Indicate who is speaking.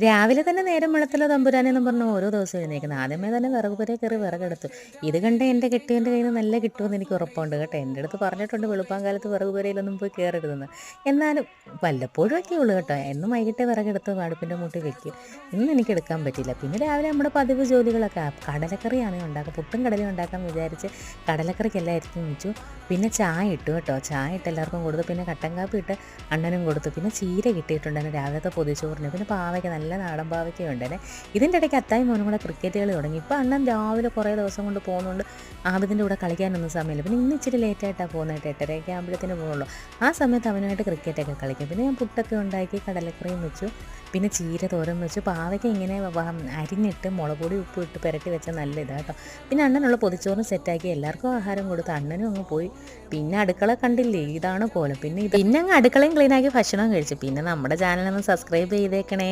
Speaker 1: രാവിലെ തന്നെ നേരം വെളുത്തല്ലോ തമ്പുരാനെന്ന് പറഞ്ഞ് ഓരോ ദിവസം എഴുന്നേക്കുന്നത്. ആദ്യമേ തന്നെ വിറക് പുരയിൽ കയറി വിറകെടുത്തു. ഇത് കണ്ട് എൻ്റെ കെട്ടിയവൻ്റെ കയ്യിൽ നിന്ന് നല്ല കിട്ടുമെന്ന് എനിക്ക് ഉറപ്പുണ്ട് കേട്ടോ. എൻ്റെ അടുത്ത് പറഞ്ഞിട്ടുണ്ട് വെളുപ്പാൻ കാലത്ത് വിറക് പുരയിലൊന്നും പോയി കയറരുതെന്ന്. എന്നാലും വല്ലപ്പോഴും ഒക്കെ ഉള്ളൂ കേട്ടോ. എന്നും വൈകിട്ട് വിറകെടുത്ത് അടുപ്പിൻ്റെ മൂട്ടി വെക്കും. ഇന്ന് എനിക്ക് എടുക്കാൻ പറ്റില്ല. പിന്നെ രാവിലെ നമ്മുടെ പതിവ് ജോലികളൊക്കെ കടലക്കറിയാണ് ഉണ്ടാക്കുക. പുട്ടും കടലയും ഉണ്ടാക്കാൻ വിചാരിച്ച് കടലക്കറിക്കെല്ലാം അരിഞ്ഞു വെച്ചു. പിന്നെ ചായ ഇട്ടു കേട്ടോ. ചായ ഇട്ട് എല്ലാവർക്കും കൊടുത്തു. പിന്നെ കട്ടൻ കാപ്പി ഇട്ട് അണ്ണനും കൊടുത്തു. പിന്നെ ചീര കിട്ടിയിട്ടുണ്ടായിരുന്നു രാവിലത്തെ പൊതിച്ചോറിന്. പിന്നെ പാവയ്ക്ക, നല്ല നാടൻ പാവയ്ക്ക ഉണ്ടേ. ഇതിൻ്റെ ഇടയ്ക്ക് അത്തായും മോനും കൂടെ ക്രിക്കറ്റ് കളി തുടങ്ങി. ഇപ്പോൾ അണ്ണൻ രാവിലെ കുറേ ദിവസം കൊണ്ട് പോകുന്നതുകൊണ്ട് ആബിദിൻ്റെ കൂടെ കളിക്കാനൊന്നും സമയമില്ല. പിന്നെ ഇന്ന് ഇച്ചിരി ലേറ്റായിട്ടാണ് പോകുന്നത്. 8:30 ആകുമ്പോഴത്തേന് പോകുള്ളൂ. ആ സമയത്ത് അവനുമായിട്ട് ക്രിക്കറ്റൊക്കെ കളിക്കും. പിന്നെ ഞാൻ പുട്ടൊക്കെ ഉണ്ടാക്കി കടലക്കറിയും വെച്ചു. പിന്നെ ചീര തോരൻ വെച്ചു. പാവയ്ക്ക ഇങ്ങനെ അരിഞ്ഞിട്ട് മുളക് പൊടി ഉപ്പ് ഇട്ട് പുരട്ടി വെച്ചാൽ നല്ല ഇതാണ് കേട്ടോ. പിന്നെ അണ്ണനുള്ള പൊതിച്ചോറും സെറ്റാക്കി എല്ലാവർക്കും ആഹാരം കൊടുത്ത് അണ്ണനും അങ്ങ് പോയി. പിന്നെ അടുക്കള കണ്ടില്ലേ, ഇതാണ് കോലം. പിന്നെ അങ്ങ് അടുക്കളയും ക്ലീനാക്കി ഭക്ഷണം കഴിച്ചു. പിന്നെ നമ്മുടെ ചാനലൊന്ന് സബ്സ്ക്രൈബ് ചെയ്തേക്കണേ.